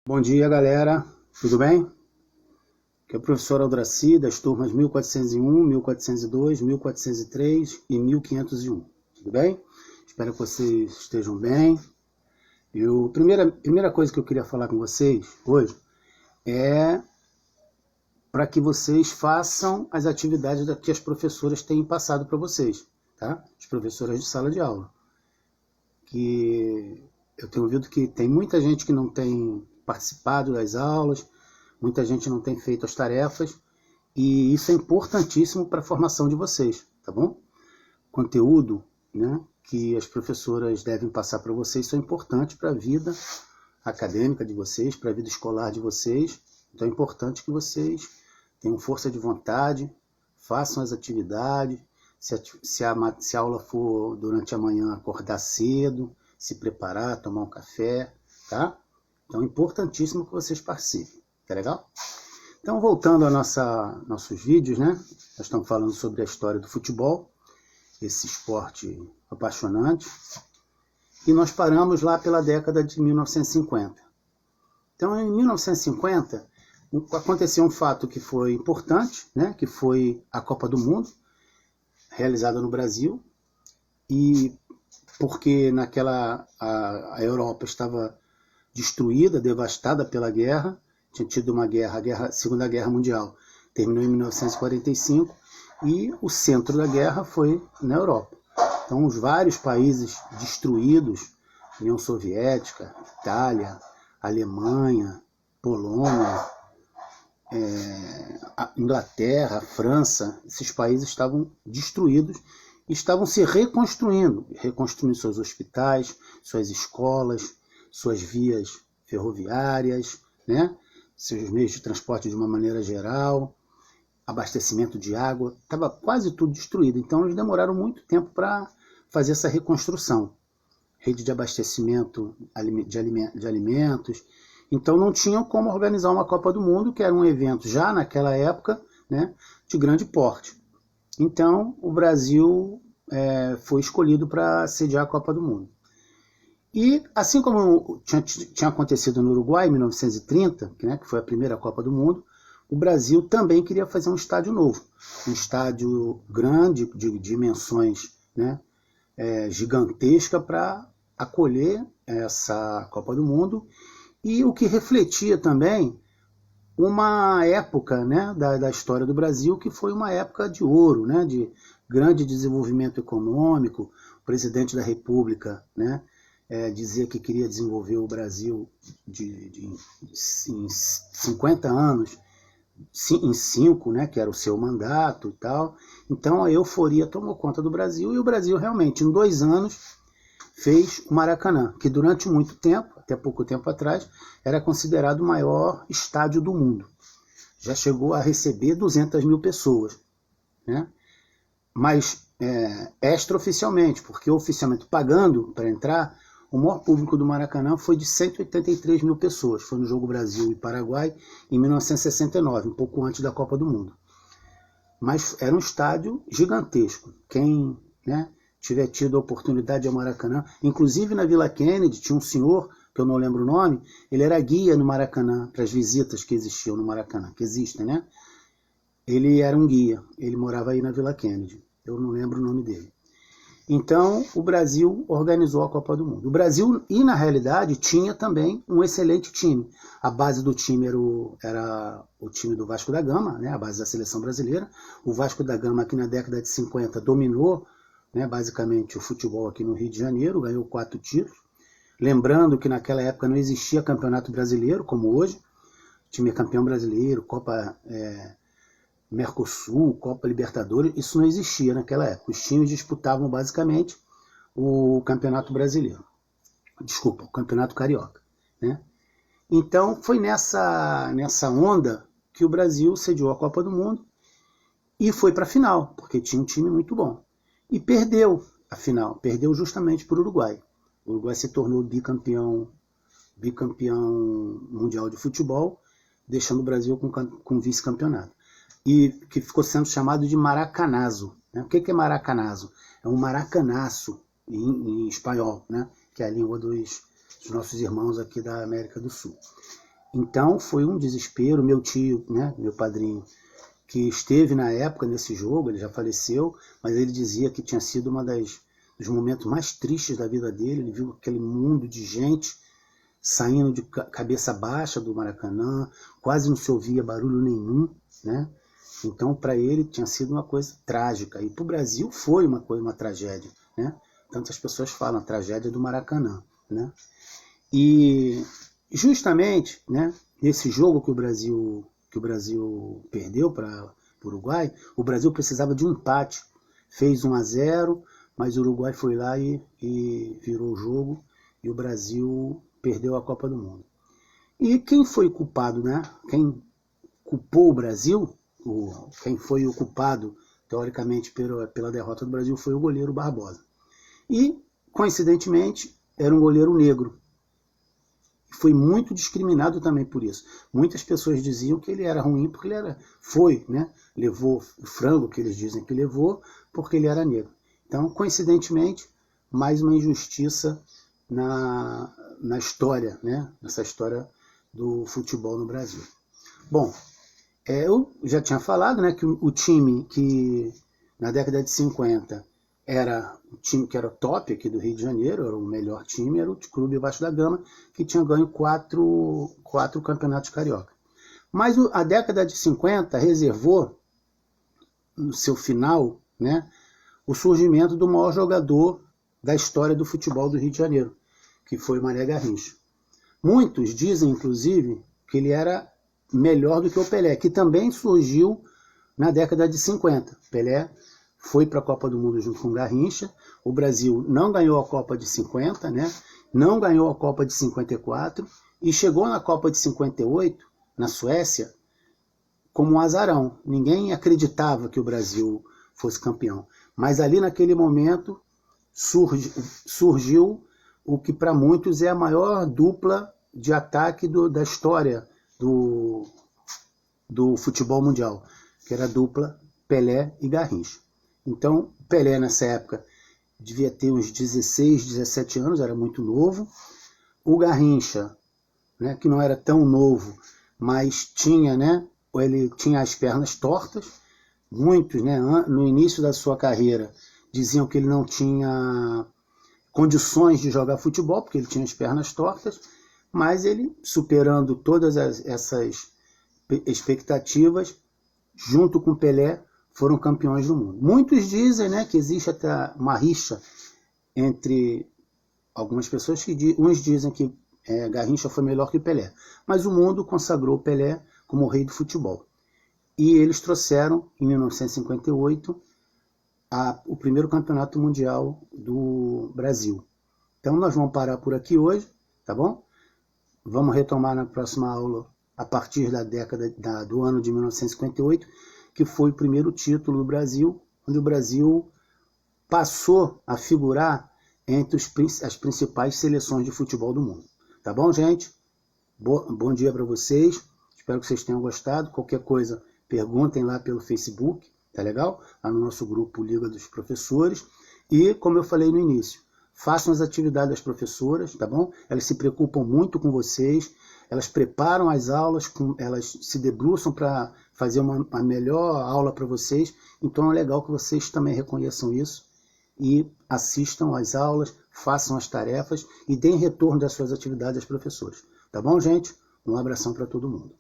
Bom dia, galera. Tudo bem? Aqui é o professor Aldraci, das turmas 1401, 1402, 1403 e 1501. Tudo bem? Espero que vocês estejam bem. Primeira coisa que eu queria falar com vocês hoje é para que vocês façam as atividades que as professoras têm passado para vocês, tá? As professoras de sala de aula. Que eu tenho ouvido que tem muita gente que não tem participado das aulas, muita gente não tem feito as tarefas, e isso é importantíssimo para a formação de vocês, tá bom? Conteúdo, né, que as professoras devem passar para vocês são importantes para a vida acadêmica de vocês, para a vida escolar de vocês. Então é importante que vocês tenham força de vontade, façam as atividades. Se a aula for durante a manhã, acordar cedo, se preparar, tomar um café, tá? Então é importantíssimo que vocês participem, tá legal? Então, voltando a nossos vídeos, né? Nós estamos falando sobre a história do futebol, esse esporte apaixonante, e nós paramos lá pela década de 1950. Então, em 1950, aconteceu um fato que foi importante, né? Que foi a Copa do Mundo, realizada no Brasil, e porque a Europa estava destruída, devastada pela guerra, tinha tido uma guerra, a Segunda Guerra Mundial terminou em 1945, e o centro da guerra foi na Europa. Então, os vários países destruídos, União Soviética, Itália, Alemanha, Polônia, Inglaterra, França, esses países estavam destruídos e estavam se reconstruindo seus hospitais, suas escolas, suas vias ferroviárias, né? Seus meios de transporte de uma maneira geral, abastecimento de água, estava quase tudo destruído. Então eles demoraram muito tempo para fazer essa reconstrução. Rede de abastecimento de alimentos. Então não tinham como organizar uma Copa do Mundo, que era um evento já naquela época, né, de grande porte. Então o Brasil foi escolhido para sediar a Copa do Mundo. E assim como tinha acontecido no Uruguai em 1930, né, que foi a primeira Copa do Mundo, o Brasil também queria fazer um estádio novo. Um estádio grande, de dimensões, né, gigantesca, para acolher essa Copa do Mundo, e o que refletia também uma época, né, da história do Brasil, que foi uma época de ouro, né, de grande desenvolvimento econômico. O presidente da República, né, dizia que queria desenvolver o Brasil em 50 anos, em 5, né, que era o seu mandato e tal. Então a euforia tomou conta do Brasil, e o Brasil realmente, em 2 anos, fez o Maracanã, que durante muito tempo, até pouco tempo atrás, era considerado o maior estádio do mundo. Já chegou a receber 200 mil pessoas, né? Mas extraoficialmente, porque oficialmente, pagando para entrar, o maior público do Maracanã foi de 183 mil pessoas. Foi no jogo Brasil e Paraguai em 1969, um pouco antes da Copa do Mundo. Mas era um estádio gigantesco. Quem, né, tiver tido a oportunidade de ir ao Maracanã, inclusive na Vila Kennedy, tinha um senhor, que eu não lembro o nome, ele era guia no Maracanã, para as visitas que existiam no Maracanã, que existem, né? Ele era um guia, ele morava aí na Vila Kennedy, eu não lembro o nome dele. Então, o Brasil organizou a Copa do Mundo. O Brasil, e na realidade, tinha também um excelente time. A base do time era o time do Vasco da Gama, né, a base da seleção brasileira. O Vasco da Gama, aqui na década de 50, dominou, né, basicamente o futebol aqui no Rio de Janeiro, ganhou 4 títulos. Lembrando que naquela época não existia campeonato brasileiro, como hoje. O time é campeão brasileiro, Copa Mercosul, Copa Libertadores, isso não existia naquela época. Os times disputavam basicamente o Campeonato Brasileiro. Desculpa, o Campeonato Carioca, né? Então foi nessa onda que o Brasil sediou a Copa do Mundo e foi para a final, porque tinha um time muito bom. E perdeu a final, perdeu justamente para o Uruguai. O Uruguai se tornou bicampeão mundial de futebol, deixando o Brasil com vice-campeonato. E que ficou sendo chamado de maracanazo. Né? O que é maracanazo? É um maracanaço em espanhol, né? Que é a língua dos nossos irmãos aqui da América do Sul. Então foi um desespero. Meu tio, né, meu padrinho, que esteve na época nesse jogo, ele já faleceu, mas ele dizia que tinha sido dos momentos mais tristes da vida dele. Ele viu aquele mundo de gente saindo de cabeça baixa do Maracanã, quase não se ouvia barulho nenhum, né? Então, para ele, tinha sido uma coisa trágica. E para o Brasil foi uma tragédia, né? Tantas pessoas falam, a tragédia do Maracanã, né? E justamente, né, nesse jogo que o Brasil perdeu para o Uruguai, o Brasil precisava de um empate. Fez 1-0, mas o Uruguai foi lá e virou o jogo, e o Brasil perdeu a Copa do Mundo. E quem foi culpado, né? Quem culpou o Brasil, quem foi o culpado, teoricamente, pela derrota do Brasil foi o goleiro Barbosa. E, coincidentemente, era um goleiro negro. Foi muito discriminado também por isso. Muitas pessoas diziam que ele era ruim porque levou o frango que eles dizem que levou, porque ele era negro. Então, coincidentemente, mais uma injustiça na história, né? Nessa história do futebol no Brasil. Bom, eu já tinha falado, né, que o time que na década de 50 era o time que era top aqui do Rio de Janeiro, era o melhor time, era o Clube Vasco da Gama, que tinha ganho quatro campeonatos carioca. Mas a década de 50 reservou, no seu final, né, o surgimento do maior jogador da história do futebol do Rio de Janeiro, que foi o Mané Garrincha. Muitos dizem, inclusive, que ele era melhor do que o Pelé, que também surgiu na década de 50. Pelé foi para a Copa do Mundo junto com o Garrincha. O Brasil não ganhou a Copa de 50, né? Não ganhou a Copa de 54 e chegou na Copa de 58, na Suécia, como um azarão. Ninguém acreditava que o Brasil fosse campeão. Mas ali naquele momento surgiu o que para muitos é a maior dupla de ataque da história do futebol mundial, que era a dupla Pelé e Garrincha. Então, Pelé nessa época devia ter uns 16, 17 anos, era muito novo. O Garrincha, né, que não era tão novo, mas tinha, né, ele tinha as pernas tortas. Muitos, né, no início da sua carreira, diziam que ele não tinha condições de jogar futebol, porque ele tinha as pernas tortas, mas ele, superando todas essas expectativas, junto com Pelé, foram campeões do mundo. Muitos dizem, né, que existe até uma rixa entre algumas pessoas, uns dizem que Garrincha foi melhor que Pelé, mas o mundo consagrou Pelé como o rei do futebol. E eles trouxeram, em 1958, o primeiro campeonato mundial do Brasil. Então nós vamos parar por aqui hoje, tá bom? Vamos retomar na próxima aula, a partir da década do ano de 1958, que foi o primeiro título do Brasil, onde o Brasil passou a figurar entre as principais seleções de futebol do mundo. Tá bom, gente? Bom dia para vocês. Espero que vocês tenham gostado. Qualquer coisa, perguntem lá pelo Facebook, tá legal? Lá no nosso grupo Liga dos Professores. E, como eu falei no início, façam as atividades das professoras, tá bom? Elas se preocupam muito com vocês, elas preparam as aulas, elas se debruçam para fazer uma melhor aula para vocês. Então é legal que vocês também reconheçam isso e assistam às aulas, façam as tarefas e deem retorno das suas atividades às professoras. Tá bom, gente? Um abração para todo mundo.